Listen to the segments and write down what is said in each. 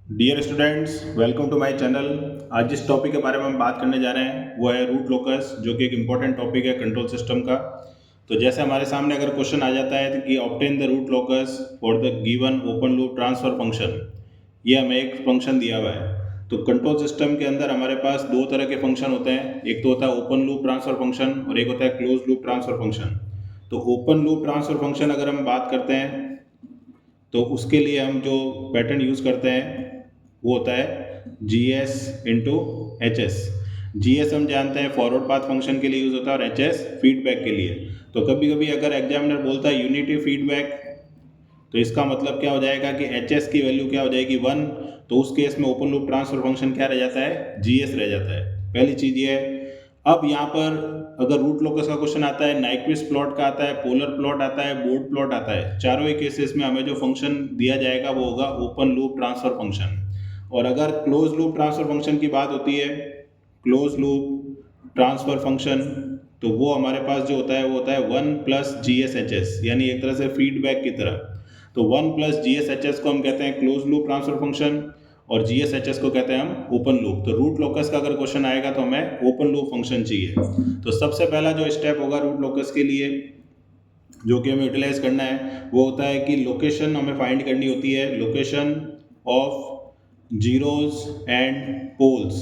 Dear students, welcome to my channel. आज जिस topic के बारे में हम बात करने जा रहे हैं वो है रूट लोकस, जो कि एक इम्पॉर्टेंट टॉपिक है कंट्रोल सिस्टम का। तो जैसे हमारे सामने अगर क्वेश्चन आ जाता है कि obtain the root locus for the given open loop transfer function, ये हमें एक फंक्शन दिया हुआ है। तो कंट्रोल सिस्टम के अंदर हमारे पास दो तरह के फंक्शन होते हैं, एक तो होता है ओपन लूप ट्रांसफर फंक्शन और एक होता है क्लोज लूप ट्रांसफर फंक्शन। तो ओपन लूप ट्रांसफर फंक्शन अगर हम बात करते हैं तो उसके लिए हम जो पैटर्न यूज़ करते हैं वो होता है G S into H S. G S हम जानते हैं फॉरवर्ड पाथ फंक्शन के लिए यूज़ होता है और एच एस फीडबैक के लिए। तो कभी कभी अगर एग्जामिनर बोलता है यूनिटी फीडबैक, तो इसका मतलब क्या हो जाएगा कि एच एस की वैल्यू क्या हो जाएगी 1। तो उस केस में ओपन लूप ट्रांसफर फंक्शन क्या रह जाता है, जी एस रह जाता है। पहली चीज़ ये है। अब यहाँ पर अगर रूट लोकस का क्वेश्चन आता है, नाइक्विस्ट प्लॉट का आता है, पोलर प्लॉट आता है, बोर्ड प्लॉट आता है, चारों ही केसेस में हमें जो फंक्शन दिया जाएगा वो होगा ओपन लूप ट्रांसफर फंक्शन। और अगर क्लोज लूप ट्रांसफर फंक्शन की बात होती है, क्लोज लूप ट्रांसफर फंक्शन, तो वो हमारे पास जो होता है वो होता है 1 plus G S H S, यानी एक तरह से फीडबैक की तरह। तो 1 plus G S H S को हम कहते हैं क्लोज लूप ट्रांसफर फंक्शन और जी एस एच एस को कहते हैं हम ओपन लूप। तो रूट लोकस का अगर क्वेश्चन आएगा तो हमें ओपन लूप फंक्शन चाहिए। तो सबसे पहला जो स्टेप होगा रूट लोकस के लिए, जो कि हमें यूटिलाइज करना है, वो होता है कि लोकेशन हमें फाइंड करनी होती है, location of zeros and poles.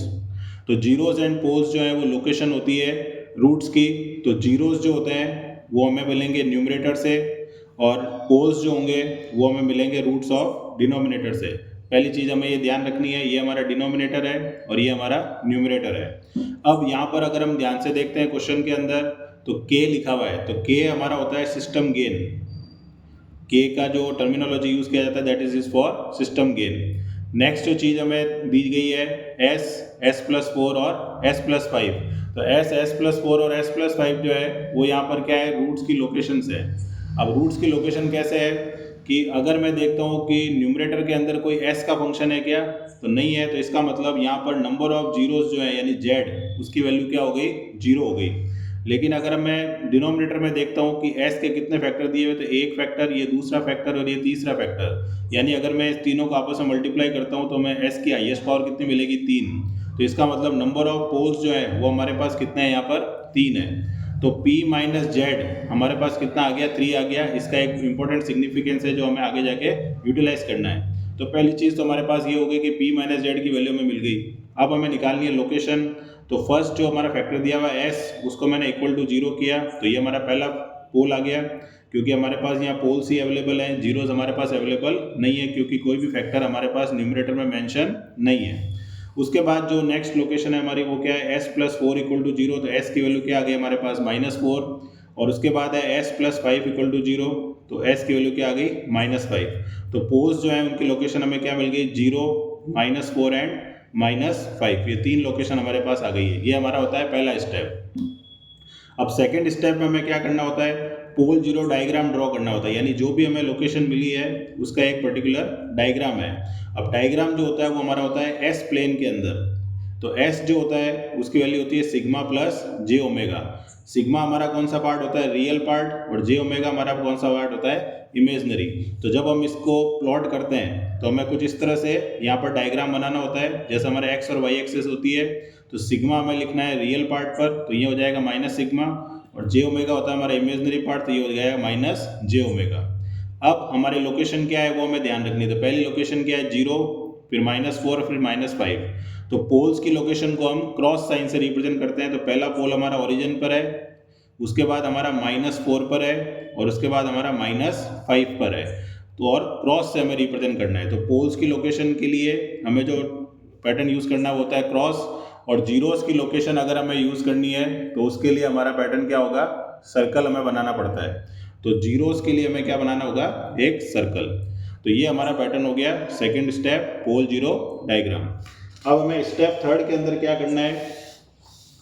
तो जीरोज एंड पोल्स जो है वो लोकेशन होती है रूट्स की। तो जीरोज जो होते हैं वो हमें मिलेंगे न्यूमरेटर से और पोल्स जो होंगे वो हमें मिलेंगे रूट्स ऑफ डिनोमिनेटर से। पहली चीज़ हमें ये ध्यान रखनी है, ये हमारा डिनोमिनेटर है और ये हमारा न्यूमरेटर है। अब यहाँ पर अगर हम ध्यान से देखते हैं क्वेश्चन के अंदर, तो के लिखा हुआ है, तो के हमारा होता है सिस्टम गेन। के का जो टर्मिनोलॉजी यूज़ किया जाता है that is for system gain. Next जो चीज़ हमें दी गई है एस, एस प्लस फोर और एस प्लस फाइव। तो एस प्लस फोर और एस प्लस फाइव जो है वो यहाँ पर क्या है, रूट्स की लोकेशन है। अब रूट्स की लोकेशन कैसे है कि अगर मैं देखता हूँ कि न्यूमरेटर के अंदर कोई एस का फंक्शन है क्या, तो नहीं है। तो इसका मतलब यहाँ पर नंबर ऑफ जीरोस जो है यानी जेड, उसकी वैल्यू क्या हो गई, जीरो हो गई। लेकिन अगर मैं डिनोमिनेटर में देखता हूँ कि एस के कितने फैक्टर दिए हुए, तो एक फैक्टर, ये दूसरा फैक्टर और ये तीसरा फैक्टर, यानी अगर मैं इस तीनों को आपस में मल्टीप्लाई करता हूँ तो मैं एस की हाईएस्ट पावर कितनी मिलेगी, 3। तो इसका मतलब नंबर ऑफ पोल्स जो है वो हमारे पास कितने हैं, यहाँ पर 3 है। तो P माइनस जेड हमारे पास कितना आ गया, 3 आ गया। इसका एक इंपॉर्टेंट सिग्निफिकेंस है जो हमें आगे जाके यूटिलाइज करना है। तो पहली चीज़ तो हमारे पास ये हो गई कि P माइनस जेड की वैल्यू हमें मिल गई। अब हमें निकालनी है लोकेशन। तो फर्स्ट जो हमारा फैक्टर दिया हुआ है एस, उसको मैंने इक्वल टू 0 किया, तो ये हमारा पहला पोल आ गया। क्योंकि हमारे पास यहाँ पोल्स ही अवेलेबल हैं, जीरोज हमारे पास अवेलेबल नहीं है, क्योंकि कोई भी फैक्टर हमारे पास न्यूमरेटर में मेंशन नहीं है। उसके बाद जो नेक्स्ट लोकेशन है हमारी वो क्या है, s plus four equal to zero. तो एस की वैल्यू क्या आ गई हमारे पास, -4। और उसके बाद है s plus five equal to zero. तो एस की वैल्यू क्या आ गई, -5। तो पोल्स जो है उनकी लोकेशन हमें क्या मिल गई, 0, -4 एंड -5। ये 3 लोकेशन हमारे पास आ गई है। ये हमारा होता है पहला स्टेप। अब सेकंड स्टेप में हमें क्या करना होता है, पोल जीरो डायग्राम ड्रॉ करना होता है। यानी जो भी हमें लोकेशन मिली है उसका एक पर्टिकुलर डायग्राम है। अब डायग्राम जो होता है वो हमारा होता है एस प्लेन के अंदर। तो एस जो होता है उसकी वैल्यू होती है सिग्मा प्लस जे ओमेगा। सिग्मा हमारा कौन सा पार्ट होता है, रियल पार्ट, और जे ओमेगा हमारा कौन सा पार्ट होता है, इमेजनरी। तो जब हम इसको प्लॉट करते हैं तो हमें कुछ इस तरह से यहाँ पर डायग्राम बनाना होता है। जैसे हमारे एक्स और वाई एक्सेस होती है, तो सिग्मा हमें लिखना है रियल पार्ट पर, तो ये हो जाएगा माइनस सिग्मा। और जे ओमेगा होता है हमारा इमेजनरी पार्ट, तो ये हो जाएगा माइनस जे ओमेगा। अब हमारी लोकेशन क्या है वो हमें ध्यान रखनी है। तो पहली लोकेशन क्या है, 0, फिर -4, फिर -5। तो पोल्स की लोकेशन को हम क्रॉस साइन से रिप्रेजेंट करते हैं। तो पहला पोल हमारा ओरिजिन पर है, उसके बाद हमारा -4 पर है, और उसके बाद हमारा -5 पर है। तो और क्रॉस से हमें रिप्रेजेंट करना है। तो पोल्स की लोकेशन के लिए हमें जो पैटर्न यूज़ करना होता है क्रॉस, और जीरोस की लोकेशन अगर हमें यूज़ करनी है तो उसके लिए हमारा पैटर्न क्या होगा, सर्कल हमें बनाना पड़ता है। तो जीरोस के लिए हमें क्या बनाना होगा, एक सर्कल। तो ये हमारा पैटर्न हो गया second step, pole zero diagram. अब हमें स्टेप थर्ड के अंदर क्या करना है,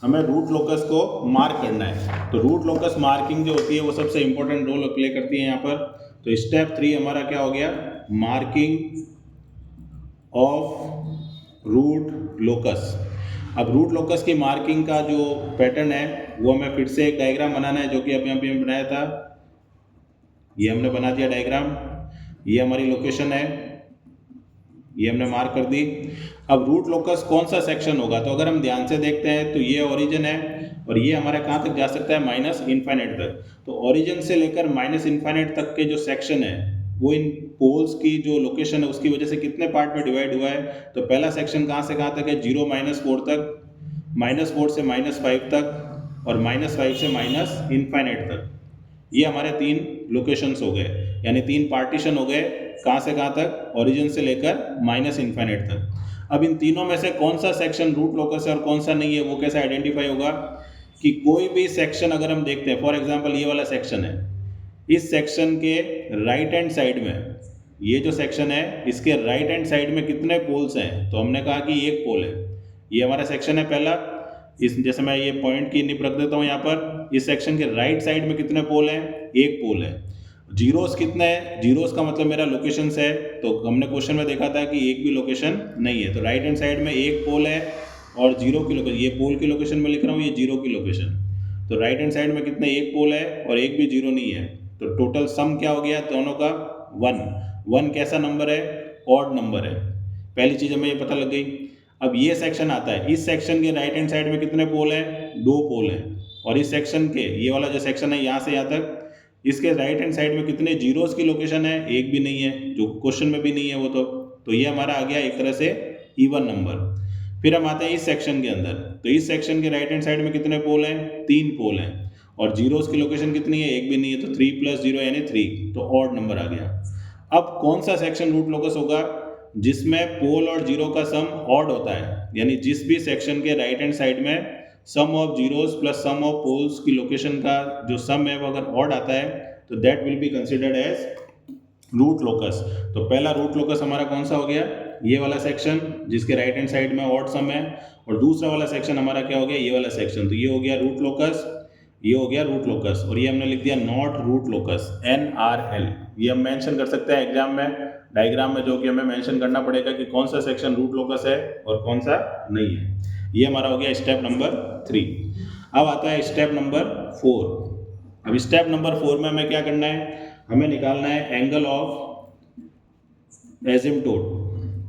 हमें रूट लोकस को मार्क करना है। तो रूट लोकस मार्किंग जो होती है वो सबसे इंपॉर्टेंट रोल प्ले करती है यहाँ पर। तो स्टेप 3 हमारा क्या हो गया, मार्किंग ऑफ रूट लोकस। अब रूट लोकस की मार्किंग का जो पैटर्न है वो हमें फिर से एक डायग्राम बनाना है, जो कि अभी अभी हमने बनाया था। ये हमने बना दिया डायग्राम। ये हमारी लोकेशन है, ये हमने मार्क कर दी। अब रूट लोकस कौन सा सेक्शन होगा, तो अगर हम ध्यान से देखते हैं तो ये ओरिजिन है और ये हमारा कहाँ तक जा सकता है, माइनस इन्फाइनाइट तक। तो ओरिजिन से लेकर माइनस इन्फाइनाइट तक के जो सेक्शन है वो इन पोल्स की जो लोकेशन है उसकी वजह से कितने पार्ट में डिवाइड हुआ है। तो पहला सेक्शन कहाँ से कहाँ तक है, 0 -4 तक, -4 से -5 तक और -5 से माइनस इन्फाइनाइट तक। ये हमारे 3 लोकेशंस हो गए, यानी 3 पार्टीशन हो गए, कहाँ से कहाँ तक, ओरिजिन से लेकर माइनस इन्फाइनाइट तक। अब इन तीनों में से कौन सा सेक्शन रूट लोकस है और कौन सा नहीं है, वो कैसे आइडेंटिफाई होगा कि कोई भी सेक्शन अगर हम देखते हैं, फॉर एग्जांपल ये वाला सेक्शन है, इस सेक्शन के राइट हैंड साइड में, ये जो सेक्शन है इसके राइट हैंड साइड में कितने पोल्स हैं, तो हमने कहा कि एक पोल है। ये हमारा सेक्शन है पहला, इस जैसे मैं ये पॉइंट की निप रख देता हूँ यहाँ पर, इस सेक्शन के राइट साइड में कितने पोल हैं, एक पोल है। जीरोस कितने हैं, जीरोस का मतलब मेरा लोकेशंस है, तो हमने क्वेश्चन में देखा था कि एक भी लोकेशन नहीं है, तो राइट हैंड साइड में एक पोल है और जीरो की लोकेशन, ये पोल की लोकेशन में लिख रहा हूँ, ये जीरो की लोकेशन। तो राइट हैंड साइड में कितने, एक पोल है और एक भी जीरो नहीं है, तो टोटल सम क्या हो गया दोनों का, 1 कैसा नंबर है, ऑड नंबर है। पहली चीज़ हमें ये पता लग गई। अब ये सेक्शन आता है, इस सेक्शन के राइट हैंड साइड में कितने पोल हैं, 2 पोल हैं, और इस सेक्शन के, ये वाला जो सेक्शन है यहाँ से यहाँ तक, इसके राइट हैंड साइड में कितने जीरोस की लोकेशन है, एक भी नहीं है, जो क्वेश्चन में भी नहीं है वो तो ये हमारा आ गया एक तरह से इवन नंबर। फिर हम आते हैं इस सेक्शन के अंदर, तो इस सेक्शन के राइट हैंड साइड में कितने पोल हैं, 3 पोल हैं, और जीरोस की लोकेशन कितनी है, एक भी नहीं है, तो 3 + 0 यानी 3, तो ऑड नंबर आ गया। अब कौन सा सेक्शन रूट लोकस होगा, जिसमें पोल और जीरो का सम ऑड होता है, यानी जिस भी सेक्शन के राइट हैंड साइड में sum of zeros plus sum of poles की लोकेशन का जो सम है वो अगर ऑड आता है तो that will be considered as root locus. तो पहला रूट लोकस हमारा कौन सा हो गया, ये वाला सेक्शन जिसके राइट हैंड साइड में ऑड सम है, और दूसरा वाला सेक्शन हमारा क्या हो गया, ये वाला सेक्शन, तो ये हो गया रूट लोकस, ये हो गया रूट लोकस, और ये हमने लिख दिया नॉट रूट लोकस, NRL। ये हम मेंशन कर सकते हैं एग्जाम में डायग्राम में, जो कि हमें मेंशन करना पड़ेगा कि कौन सा सेक्शन रूट लोकस है और कौन सा नहीं है। ये हमारा हो गया स्टेप नंबर 3। अब आता है स्टेप नंबर 4। अब स्टेप नंबर 4 में हमें क्या करना है, हमें निकालना है एंगल ऑफ एजिम्पटोट।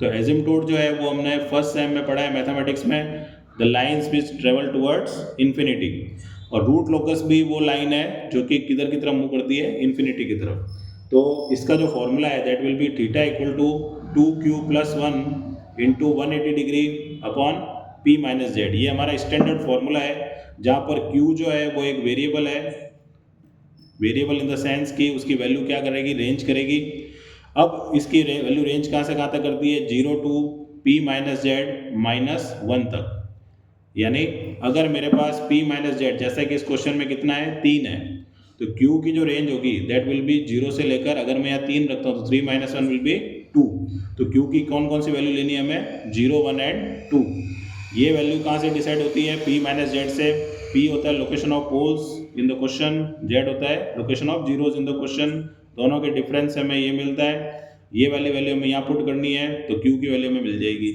तो एजिम्पटोट जो है वो हमने फर्स्ट सेम में पढ़ा है मैथमेटिक्स में, the lines which travel towards infinity, और रूट लोकस भी वो लाइन है जो कि किधर की तरफ मूव करती है, इन्फिनिटी की तरफ। तो इसका जो फॉर्मूला है that will be theta equal to 2q + 1 into 180 degree upon p - z। ये हमारा स्टैंडर्ड फॉर्मूला है, जहाँ पर q जो है वो एक वेरिएबल है, वेरिएबल इन द सेंस कि उसकी वैल्यू क्या करेगी, रेंज करेगी। अब इसकी वैल्यू रेंज कहाँ से कहाँ तक करती है, 0 to p - z -1 तक। यानी अगर मेरे पास p - z जैसा कि इस क्वेश्चन में कितना है, 3 है, तो q की जो रेंज होगी दैट विल बी 0 से लेकर, अगर मैं यहाँ 3 रखता हूँ तो 3 - 1 विल बी 2। तो q की कौन कौन सी वैल्यू लेनी है हमें, 0, 1 एंड 2। ये वैल्यू कहाँ से डिसाइड होती है, p - z से। p होता है location of poles in the question, z होता है location of zeros in the question, दोनों के डिफरेंस हमें ये मिलता है। ये वाली वैल्यू हमें यहाँ पुट करनी है तो q की वैल्यू हमें मिल जाएगी।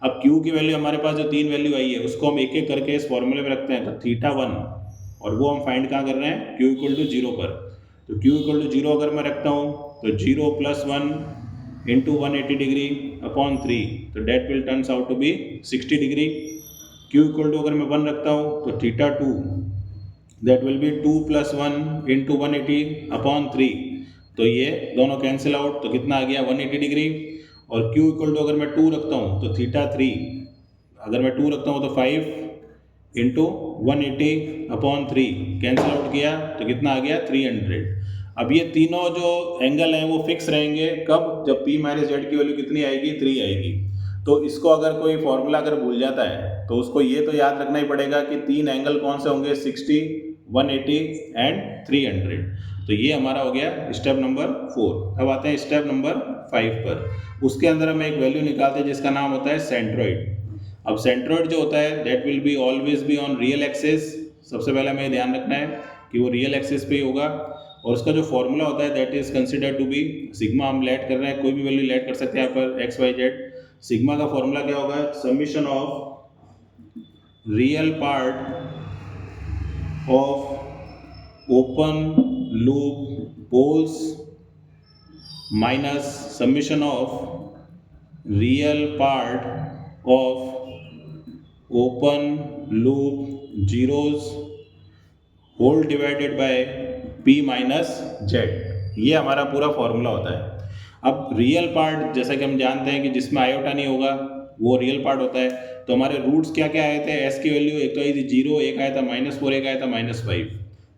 अब q की वैल्यू हमारे पास जो 3 वैल्यू आई है उसको हम एक एक करके इस फॉर्मूले में रखते हैं, तो θ1, और वो हम फाइंड कहाँ कर रहे हैं, q = 0 पर। तो q = 0 अगर मैं रखता हूँ तो 0 + 1 इंटू 180 डिग्री अपॉन 3, तो that will turns out to be 60 degree. q = अगर मैं 1 रखता हूँ तो θ2 that will be 2 + 1 into 180 upon 3, तो ये दोनों कैंसिल आउट, तो कितना आ गया, 180 डिग्री। और q = अगर मैं 2 रखता हूँ तो θ3, अगर मैं 2 रखता हूँ तो 5 इंटू 180 अपॉन 3, कैंसिल आउट किया तो कितना आ गया, 300। अब ये तीनों जो एंगल हैं वो फिक्स रहेंगे कब, जब p - z की वैल्यू कितनी आएगी, 3 आएगी। तो इसको अगर कोई फॉर्मूला अगर भूल जाता है तो उसको ये तो याद रखना ही पड़ेगा कि 3 एंगल कौन से होंगे, 60, 180 एंड 300। तो ये हमारा हो गया स्टेप नंबर 4। अब आते हैं स्टेप नंबर 5 पर। उसके अंदर हम एक वैल्यू निकालते हैं जिसका नाम होता है सेंट्रोइड। अब सेंट्रोइड जो होता है that will be always be on real axis. सबसे पहले हमें ध्यान रखना है कि वो रियल एक्सिस पे ही होगा, और उसका जो फॉर्मूला होता है that is considered to be sigma. हम लेट कर रहे हैं, कोई भी वैल्यू लेट कर सकते हैं यहाँ पर, x, y, z। सिग्मा का फॉर्मूला क्या होगा, summation of real part of open loop poles minus summation of real part of open loop zeros whole divided by p minus z. ये हमारा पूरा फॉर्मूला होता है। अब रियल पार्ट जैसा कि हम जानते हैं कि जिसमें आयोटा नहीं होगा वो रियल पार्ट होता है। तो हमारे रूट्स क्या क्या आए थे, एस की वैल्यू एक तो आई थी 0, एक आया था -4, एक आया था -5।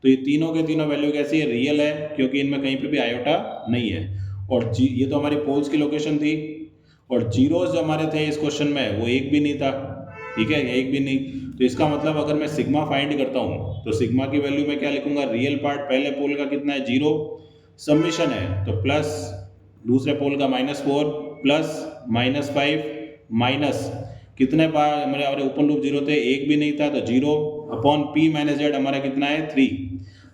तो ये तीनों के तीनों वैल्यू कैसी है, रियल है, क्योंकि इनमें कहीं पे भी आयोटा नहीं है। और ये तो हमारी पोल्स की लोकेशन थी। और जीरोस जो हमारे थे इस क्वेश्चन में वो एक भी नहीं था, ठीक है, एक भी नहीं। तो इसका मतलब अगर मैं सिग्मा फाइंड करता हूँ तो सिग्मा की वैल्यू मैं क्या लिखूंगा, रियल पार्ट पहले पोल का कितना है 0, सब्मिशन है तो प्लस दूसरे पोल का -4 प्लस -5 माइनस कितने बार हमारे ओपन लूप 0 थे, एक भी नहीं था तो 0 अपॉन p माइनस जेड हमारा कितना है 3।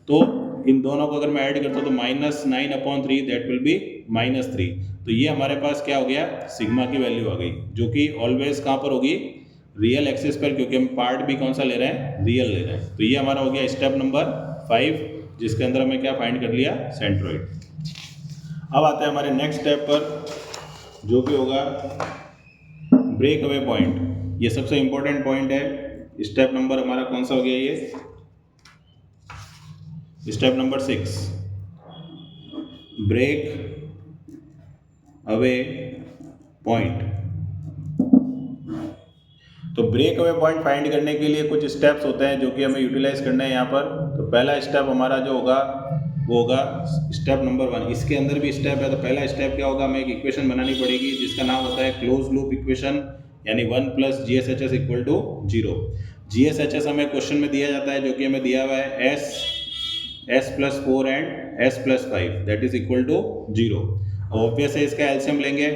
तो इन दोनों को अगर मैं ऐड करता हूँ तो -9/3 दैट विल बी -3। तो ये हमारे पास क्या हो गया, सिग्मा की वैल्यू आ गई, जो कि ऑलवेज कहाँ पर होगी, रियल एक्सिस पर, क्योंकि हम पार्ट भी कौन सा ले रहे हैं, रियल ले रहे हैं। तो ये हमारा हो गया स्टेप नंबर 5, जिसके अंदर हमें क्या फाइंड कर लिया, सेंट्रोइड। अब आते हैं हमारे नेक्स्ट स्टेप पर, जो कि होगा ब्रेक अवे पॉइंट। ये सबसे इंपॉर्टेंट पॉइंट है। स्टेप नंबर हमारा कौन सा हो गया, ये step number 6, break away point. तो ब्रेक अवे पॉइंट फाइंड करने के लिए कुछ स्टेप्स होते हैं जो कि हमें यूटिलाइज करने हैं यहाँ पर। तो पहला स्टेप हमारा जो होगा वो होगा स्टेप नंबर 1। इसके अंदर भी स्टेप है। तो पहला स्टेप क्या होगा, हमें एक इक्वेशन बनानी पड़ेगी जिसका नाम होता है क्लोज लूप इक्वेशन, यानी 1 + GSHS = 0। GSHS हमें क्वेश्चन में दिया जाता है, जो कि हमें दिया हुआ है S+4 and S+5 that is equal to 0। Obvious है इसका एलसीएम लेंगे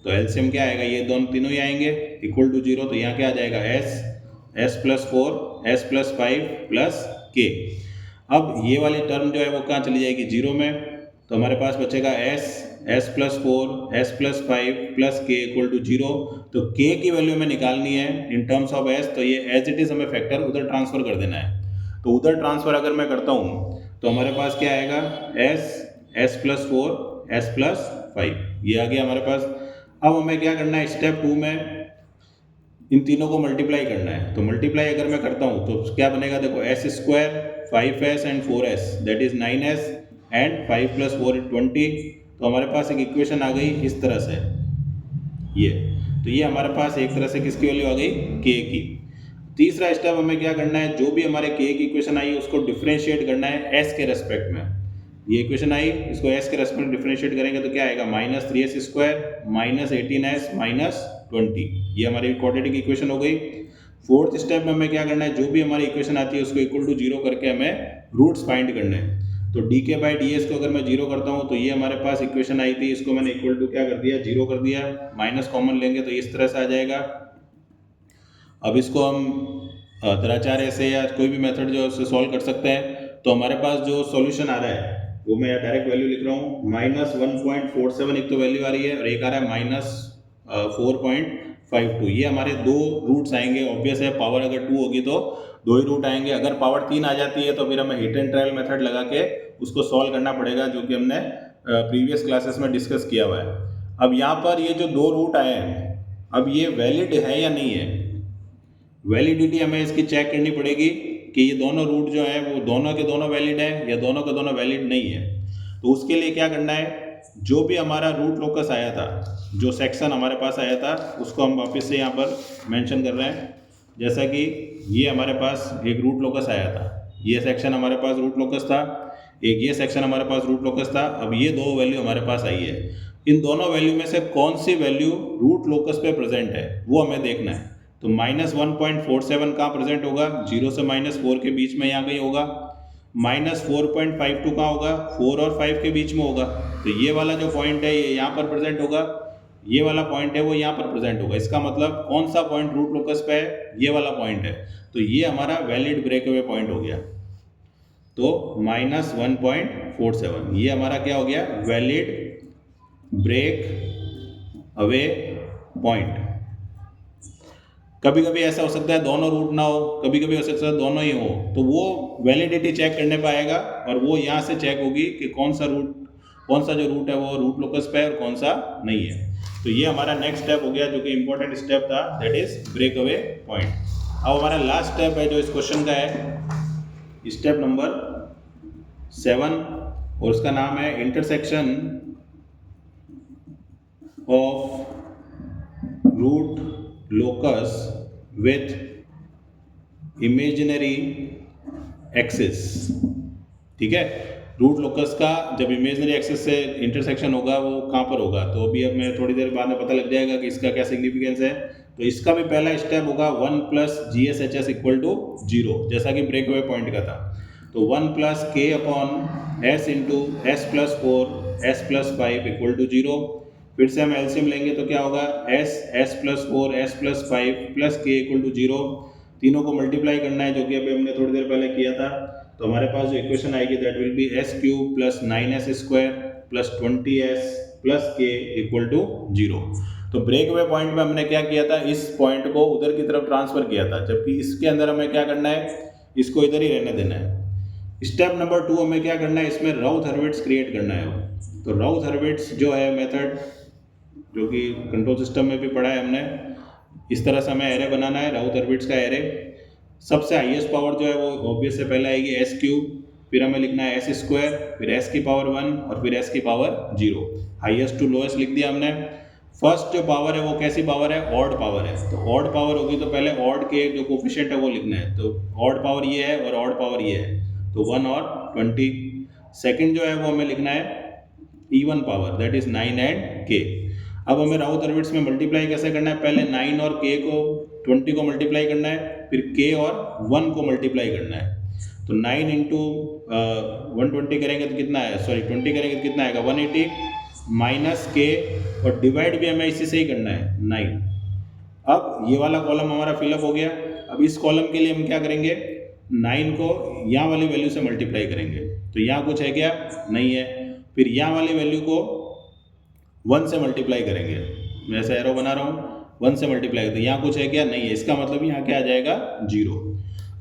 तो एलसीएम क्या आएगा, ये दोनों तीनों ही आएंगे इक्वल टू 0। तो यहाँ क्या आ जाएगा, S+4 S+5 प्लस K। अब ये वाली टर्म जो है वो कहाँ चली जाएगी, 0 में। तो हमारे पास बचेगा S+4 S+5 प्लस K = 0। तो K की वैल्यू हमें निकालनी है इन टर्म्स ऑफ S। तो ये एज इट इज हमें फैक्टर उधर ट्रांसफर कर देना है। तो उधर ट्रांसफर अगर मैं करता हूँ तो हमारे पास क्या आएगा, S+4 S+5, ये आ गया हमारे पास। अब हमें क्या करना है, स्टेप 2 में इन तीनों को मल्टीप्लाई करना है। तो मल्टीप्लाई अगर मैं करता हूँ तो क्या बनेगा, देखो S² 5S and 4S that is 9S and 5 + 4 = 20। तो हमारे पास एक इक्वेशन आ गई इस तरह से, ये। तो ये हमारे पास एक तरह से किसकी वैल्यू आ गई, K की। तीसरा स्टेप हमें क्या करना है, जो भी हमारे K की इक्वेशन आई उसको डिफरेंशिएट करना है S के रेस्पेक्ट में। ये इक्वेशन आई, इसको S के रेस्पेक्ट में डिफरेंशिएट करेंगे तो क्या आएगा, -3S² 18S 20। ये हमारी क्वाड्रेटिक इक्वेशन हो गई। फोर्थ स्टेप में हमें क्या करना है, जो भी हमारी इक्वेशन आती है उसको इक्वल टू 0 करके हमें रूट्स फाइंड करने हैं। तो dk/ds को अगर मैं 0 करता हूँ तो ये हमारे पास इक्वेशन आई थी, इसको मैंने इक्वल टू क्या कर दिया, 0 कर दिया। माइनस कॉमन लेंगे तो इस तरह से आ जाएगा। अब इसको हम द्विचार्य से या कोई भी मेथड जो है उससे सॉल्व कर सकते हैं। तो हमारे पास जो सॉल्यूशन आ रहा है वो मैं डायरेक्ट वैल्यू लिख रहा हूँ, -1.47 एक तो वैल्यू आ रही है और एक आ रहा है -4.52। ये हमारे दो रूट्स आएंगे। ऑब्वियस है पावर अगर 2 होगी तो 2 ही रूट आएंगे। अगर पावर 3 आ जाती है तो फिर हमें हिट एंड ट्रायल मेथड लगा के उसको सॉल्व करना पड़ेगा, जो कि हमने प्रीवियस क्लासेस में डिस्कस किया हुआ है। अब यहाँ पर ये जो 2 रूट आए हैं, अब ये वैलिड है या नहीं है, वैलिडिटी हमें इसकी चेक करनी पड़ेगी कि ये दोनों रूट जो है वो दोनों के दोनों वैलिड है या दोनों के दोनों वैलिड नहीं है। तो उसके लिए क्या करना है, जो भी हमारा रूट लोकस आया था, जो सेक्शन हमारे पास आया था, उसको हम वापस से यहाँ पर मेंशन कर रहे हैं। जैसा कि ये हमारे पास एक रूट लोकस आया था, ये सेक्शन हमारे पास रूट लोकस था, एक ये सेक्शन हमारे पास रूट लोकस था। अब ये दो वैल्यू हमारे पास आई है, इन दोनों वैल्यू में से कौन सी वैल्यू रूट लोकस पे प्रेजेंट है वो हमें देखना है। तो -1.47 कहाँ प्रेजेंट होगा, 0 से -4 के बीच में यहाँ कहीं होगा। -4.52 कहाँ होगा, 4 और 5 के बीच में होगा। तो ये वाला जो पॉइंट है ये यहाँ पर प्रेजेंट होगा, ये वाला पॉइंट है वो यहाँ पर प्रेजेंट होगा। इसका मतलब कौन सा पॉइंट रूट लोकस पे है, ये वाला पॉइंट है। तो ये हमारा वैलिड ब्रेक अवे पॉइंट हो गया। तो -1.47 ये हमारा क्या हो गया, वैलिड ब्रेक अवे पॉइंट। कभी कभी ऐसा हो सकता है दोनों रूट ना हो, कभी कभी हो सकता है दोनों ही हो, तो वो वैलिडिटी चेक करने पर आएगा और वो यहाँ से चेक होगी कि कौन सा जो रूट है वो रूट लोकस पे है और कौन सा नहीं है। तो ये हमारा नेक्स्ट स्टेप हो गया जो कि इंपॉर्टेंट स्टेप था, that is break away point. अब हमारा लास्ट स्टेप है जो इस क्वेश्चन का है, स्टेप नंबर 7, और उसका नाम है intersection of root locus with imaginary axis. ठीक है, रूट लोकस का जब इमेजिनरी एक्सिस से इंटरसेक्शन होगा वो कहाँ पर होगा, तो अभी अब मैं थोड़ी देर बाद में पता लग जाएगा कि इसका क्या सिग्निफिकेंस है। तो इसका भी पहला स्टेप होगा 1 प्लस GSHS इक्वल टू 0, जैसा कि ब्रेक अवे पॉइंट का था। तो 1 plus K upon S into S plus 4 S plus 5 equal to 0। फिर से हम एलसीएम लेंगे तो क्या होगा, S plus 4 S plus 5 plus K equal to 0। तीनों को मल्टीप्लाई करना है जो कि अभी हमने थोड़ी देर पहले किया था। तो हमारे पास जो इक्वेशन आएगी that will be S cube plus 9S square plus 20S plus K equal to 0। तो ब्रेक अवे पॉइंट में हमने क्या किया था, इस पॉइंट को उधर की तरफ ट्रांसफर किया था, जबकि इसके अंदर हमें क्या करना है, इसको इधर ही रहने देना है। स्टेप नंबर 2 हमें क्या करना है, इसमें राउथ-हर्विट्ज़ क्रिएट करना है। तो राउथ-हर्विट्ज़ जो है मेथड, जो कि कंट्रोल सिस्टम में भी पढ़ा है हमने, इस तरह से हमें एरे बनाना है, राउथ-हर्विट्ज़ का एरे। सबसे हाईएस्ट पावर जो है वो ऑब्वियस से पहले आएगी S क्यूब, फिर हमें लिखना है S स्क्वायर, फिर S की पावर 1 और फिर S की पावर 0। हाईएस्ट टू लोएस्ट लिख दिया हमने। फर्स्ट जो पावर है वो कैसी पावर है, ऑड पावर है। तो ऑड पावर होगी तो पहले ऑड के जो कोफिशिएंट है वो लिखना है। तो ऑड पावर ये है और ऑड पावर ये है, तो 1 और 20। सेकंड जो है वो हमें लिखना है even power, that is 9 and K। अब हमें राउथ-हर्विट्ज़ में मल्टीप्लाई कैसे करना है, पहले 9 और K को 20 को मल्टीप्लाई करना है, फिर K और 1 को मल्टीप्लाई करना है। तो 9 इंटू 120 करेंगे तो कितना है, सॉरी 20 करेंगे तो कितना आएगा 180 माइनस K, और डिवाइड भी हमें इसी से ही करना है 9। अब ये वाला कॉलम हमारा फिलअप हो गया। अब इस कॉलम के लिए हम क्या करेंगे, 9 को यहाँ वाली वैल्यू से मल्टीप्लाई करेंगे। तो यहाँ कुछ है क्या, नहीं है। फिर यहाँ वाली वैल्यू को 1 से मल्टीप्लाई करेंगे, मैं ऐसा एरो बना रहा हूँ, 1 से मल्टीप्लाई करते, यहाँ कुछ है क्या, नहीं है। इसका मतलब यहाँ क्या आ जाएगा, 0।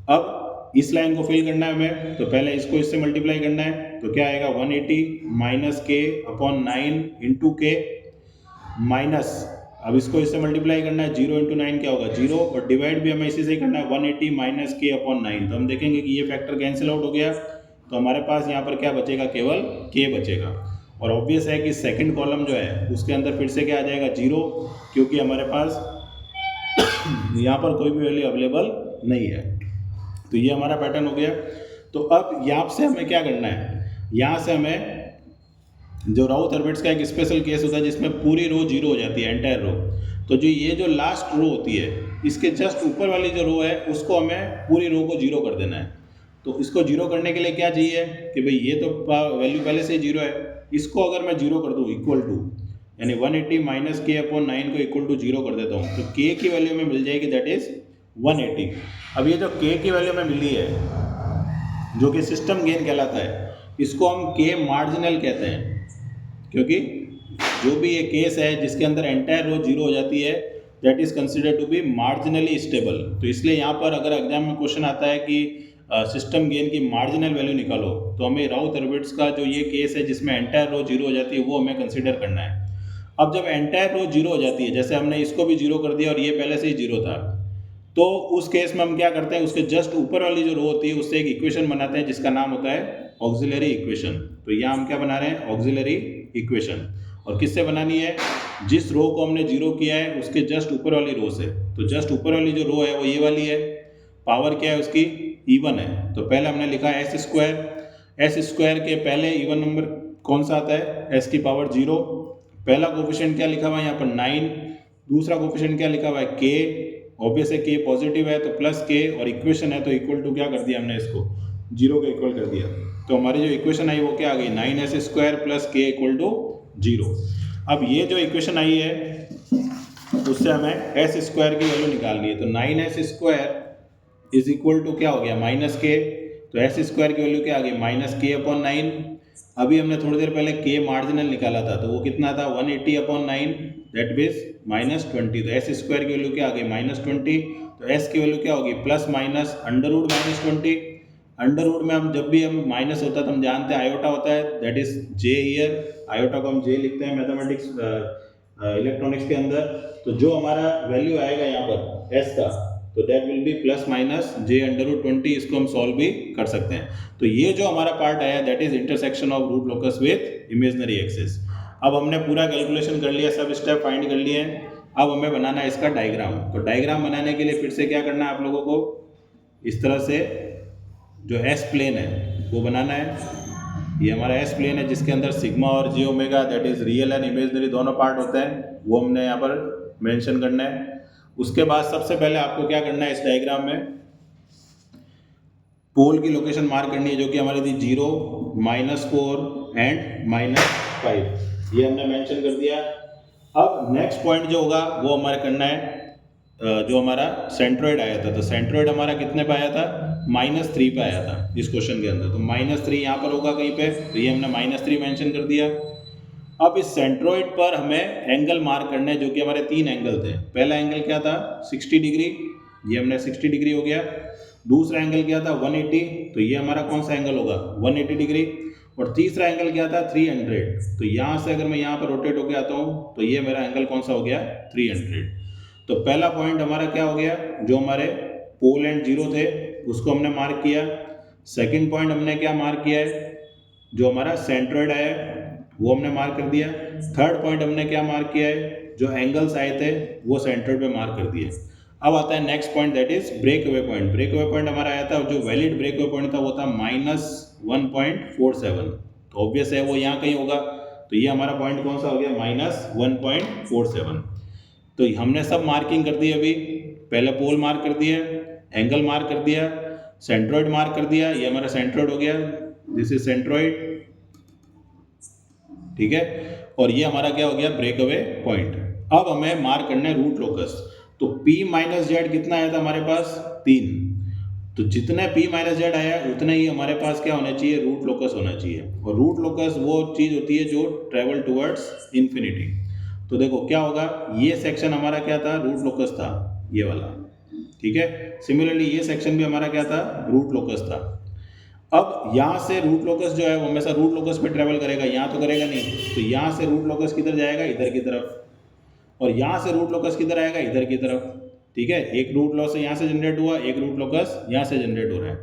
अब इस लाइन को फिल करना है हमें, तो पहले इसको इससे मल्टीप्लाई करना है, तो क्या आएगा 180 minus K upon 9 into K minus, अब इसको इससे मल्टीप्लाई करना है, 0 इंटू 9 क्या होगा 0, और डिवाइड भी हमें इसी से ही करना है 180 माइनस K अपॉन 9। तो हम देखेंगे कि ये फैक्टर कैंसिल आउट हो गया, तो हमारे पास यहाँ पर क्या बचेगा, केवल K बचेगा। और ऑब्वियस है कि सेकंड कॉलम जो है उसके अंदर फिर से क्या आ जाएगा 0, क्योंकि हमारे पास यहाँ पर कोई भी वैल्यू अवेलेबल नहीं है। तो ये हमारा पैटर्न हो गया। तो अब यहाँ से हमें क्या करना है, यहाँ से हमें जो राउथ-हर्विट्ज़ का एक स्पेशल केस होता है जिसमें पूरी रो 0 हो जाती है, एंटायर रो। तो जो ये जो लास्ट रो होती है, इसके जस्ट ऊपर वाली जो रो है उसको हमें पूरी रो को 0 कर देना है। तो इसको 0 करने के लिए क्या चाहिए कि भाई ये तो वैल्यू पहले से 0 है, इसको अगर मैं 0 कर दूँ इक्वल टू, यानी 180 माइनस K अपॉन 9 को इक्वल टू 0 कर देता हूँ, तो K की वैल्यू में मिल जाएगी दैट इज 180। अब ये जो K की वैल्यू में मिली है जो कि सिस्टम गेन कहलाता है, इसको हम K मार्जिनल कहते हैं, क्योंकि जो भी ये केस है जिसके अंदर एंटायर रो 0 हो जाती है that is considered to be marginally stable. तो इसलिए यहाँ पर अगर एग्जाम में क्वेश्चन आता है कि सिस्टम गेन की मार्जिनल वैल्यू निकालो, तो हमें राउथ-हर्विट्ज़ का जो ये केस है जिसमें एंटायर रो 0 हो जाती है वो हमें कंसिडर करना है। अब जब एंटायर रो 0 हो जाती है, जैसे हमने इसको भी 0 कर दिया और ये पहले से ही 0 था, तो उस केस में हम क्या करते हैं, उसके जस्ट ऊपर वाली जो रो होती है उससे एक इक्वेशन बनाते हैं जिसका नाम होता है ऑक्सिलरी इक्वेशन। तो यहाँ हम क्या बना रहे हैं, ऑक्सिलरी इक्वेशन। और किससे बनानी है, जिस रो को हमने 0 किया है उसके जस्ट ऊपर वाली रो से। तो जस्ट ऊपर वाली जो रो है वो ये वाली है, पावर क्या है उसकी, इवन है। तो पहले हमने लिखा S स्क्वायर, S स्क्वायर के पहले इवन नंबर कौन सा आता है, S की पावर 0। पहला कोफिशिएंट क्या लिखा हुआ है यहाँ पर 9, दूसरा कोफिशिएंट क्या लिखा हुआ है K, ऑब्वियस है K पॉजिटिव है तो प्लस K, और इक्वेशन है तो इक्वल टू क्या कर दिया हमने, इसको 0 के इक्वल कर दिया। तो हमारी जो इक्वेशन आई वो क्या आ गई, 9S square plus K equal to 0। अब ये जो इक्वेशन आई है उससे हमें S स्क्वायर की वैल्यू निकालनी है। तो 9S square is equal to क्या हो गया, माइनस K। तो S स्क्वायर की वैल्यू क्या आ गई, माइनस K अपॉन 9। अभी हमने थोड़ी देर पहले K मार्जिनल निकाला था, तो वो कितना था 180 अपॉन 9, दैट मीन्स माइनस 20। तो S स्क्वायर की वैल्यू क्या आ गई, माइनस 20। तो S की वैल्यू क्या होगी, plus minus under root minus 20। Under root में हम जब भी हम माइनस होता है तो हम जानते हैं आयोटा होता है, that is J here. Iota को हम J लिखते हैं मैथमेटिक्स इलेक्ट्रॉनिक्स के अंदर, तो जो हमारा वैल्यू आएगा यहाँ पर एस का, तो that will be plus minus j under root 20, इसको हम सॉल्व भी कर सकते हैं। तो ये जो हमारा पार्ट आया that is intersection of root locus with imaginary axis. अब हमने पूरा कैलकुलेशन कर लिया, सब स्टेप फाइंड कर लिए हैं। अब हमें बनाना है इसका डायग्राम। तो डायग्राम बनाने के लिए फिर से क्या करना है आप लोगों को, इस तरह से जो एस प्लेन है वो बनाना है। ये हमारा एस प्लेन है जिसके अंदर सिग्मा और j omega that is real and imaginary दोनों पार्ट होते हैं, वो हमने यहाँ पर मेंशन करना है। उसके बाद सबसे पहले आपको क्या करना है, इस डायग्राम में पोल की लोकेशन मार्क करनी है जो कि हमारी थी 0, -4 एंड -5, ये हमने मेंशन कर दिया। अब नेक्स्ट पॉइंट जो होगा वो हमारे करना है, जो हमारा सेंट्रोइड आया था, तो सेंट्रोइड हमारा कितने पे आया था, -3 पे आया था इस क्वेश्चन के अंदर। तो -3 यहाँ पर होगा कहीं पे, तो ये हमने -3 मेंशन कर दिया। अब इस सेंट्रोइड पर हमें एंगल मार्क करने हैं जो कि हमारे 3 एंगल थे। पहला एंगल क्या था 60 डिग्री, ये हमने 60 डिग्री हो गया। दूसरा एंगल क्या था 180, तो ये हमारा कौन सा एंगल होगा 180 डिग्री। और तीसरा एंगल क्या था 300, तो यहाँ से अगर मैं यहाँ पर रोटेट होकर आता हूँ तो ये मेरा एंगल कौन सा हो गया 300। तो पहला पॉइंट हमारा क्या हो गया, जो हमारे पोल एंड जीरो थे उसको हमने मार्क किया। सेकंड पॉइंट हमने क्या मार्क किया है, जो हमारा सेंट्रोइड आया वो हमने मार्क कर दिया। थर्ड पॉइंट हमने क्या मार्क किया है, जो एंगल्स आए थे वो सेंट्रोइड पे मार्क कर दिए। अब आता है next point that is break away point. Break away point हमारा आया था, जो वैलिड ब्रेक अवे पॉइंट था वो था -1.47, तो ऑब्वियस है वो यहाँ कहीं होगा। तो ये हमारा पॉइंट कौन सा हो गया -1.47। तो हमने सब मार्किंग कर दी अभी, पहले पोल मार्क कर दिया, एंगल मार्क कर दिया, सेंट्रोइड मार्क कर दिया, ये हमारा सेंट्रोइड हो गया, दिस इज सेंट्रोइड, ठीक है। और ये हमारा क्या हो गया ब्रेक अवे पॉइंट। अब हमें मार्क करना है रूट लोकस। तो P - Z कितना आया था हमारे पास 3, तो जितने P - Z आया उतना ही हमारे पास क्या होना चाहिए रूट लोकस होना चाहिए। और रूट लोकस वो चीज़ होती है जो ट्रेवल टुवर्ड्स इन्फिनिटी। तो देखो क्या होगा, ये सेक्शन हमारा क्या था रूट लोकस था, ये वाला, ठीक है। सिमिलरली ये सेक्शन भी हमारा क्या था रूट लोकस था। अब यहाँ से रूट लोकस जो है वो हमेशा रूट लोकस पे ट्रेवल करेगा, यहाँ तो करेगा नहीं। तो यहाँ से रूट लोकस किधर जाएगा इधर की तरफ, और यहाँ से रूट लोकस किधर आएगा इधर की तरफ, ठीक है। एक रूट लॉस यहाँ से जनरेट हुआ, एक रूट लोकस यहाँ से जनरेट हो रहा है।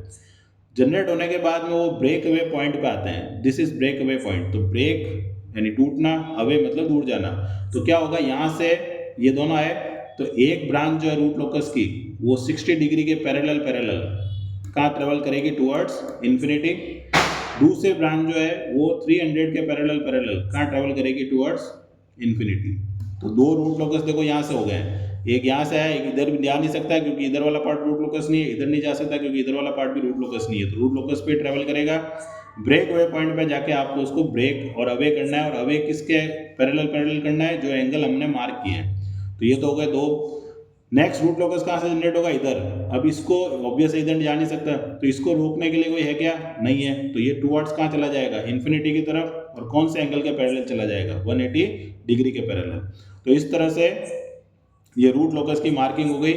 जनरेट होने के बाद में वो ब्रेक अवे पॉइंट पे आते हैं, this is break away point. तो ब्रेक यानी टूटना, अवे मतलब दूर जाना। तो क्या होगा यहाँ से ये दोनों आए, तो एक ब्रांच जो है रूट लोकस की वो 60 डिग्री के पैरेलल कहाँ ट्रेवल करेगी टुवर्ड्स इन्फिनिटी। दूसरी ब्रांच जो है वो 300 के पैरेलल कहाँ ट्रेवल करेगी टुवर्ड्स इन्फिनिटी। तो दो रूट लोकस देखो यहाँ से हो गए, एक यहाँ से आया, एक इधर भी जा नहीं सकता क्योंकि इधर वाला पार्ट रूट लोकस नहीं है, इधर नहीं जा सकता क्योंकि इधर वाला पार्ट भी रूट लोकस नहीं है। तो रूट लोकस पे ट्रेवल करेगा, ब्रेक अवे पॉइंट पे जाके आपको उसको ब्रेक और अवे करना है, और अवे किसके पैरेलल करना है, जो एंगल हमने मार्क किए हैं। तो ये तो हो गए दो। नेक्स्ट रूट लोकस कहाँ से जनरेट होगा इधर। अब इसको ऑब्वियस इधर जा नहीं सकता, तो इसको रोकने के लिए कोई है क्या, नहीं है। तो ये टुवर्ड्स कहाँ चला जाएगा इन्फिनिटी की तरफ, और कौन से एंगल के पैरेलल चला जाएगा 180 डिग्री के पैरेलल। तो इस तरह से ये रूट लोकस की मार्किंग हो गई।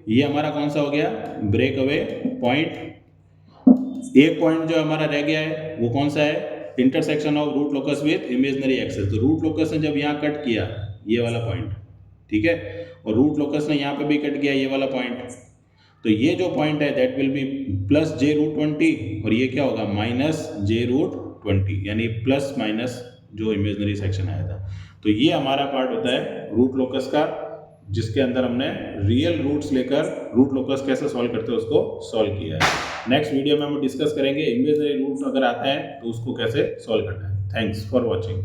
ये हमारा कौन सा हो गया ब्रेक अवे पॉइंट। एक पॉइंट जो हमारा रह गया है वो कौन सा है, intersection of root locus with imaginary axis. तो रूट लोकस ने जब यहाँ कट किया ये वाला पॉइंट, ठीक है, और रूट लोकस ने यहाँ पे भी कट किया ये वाला पॉइंट, तो ये जो पॉइंट है दैट विल बी +j√20, और ये क्या होगा -j√20, यानी प्लस माइनस जो इमेजिनरी सेक्शन आया था। तो ये हमारा पार्ट होता है रूट लोकस का, जिसके अंदर हमने रियल रूट्स लेकर रूट लोकस कैसे सॉल्व करते हैं उसको सॉल्व किया है। नेक्स्ट वीडियो में हम डिस्कस करेंगे इमेजिनरी रूट अगर आता है तो उसको कैसे सॉल्व करना है। Thanks for watching.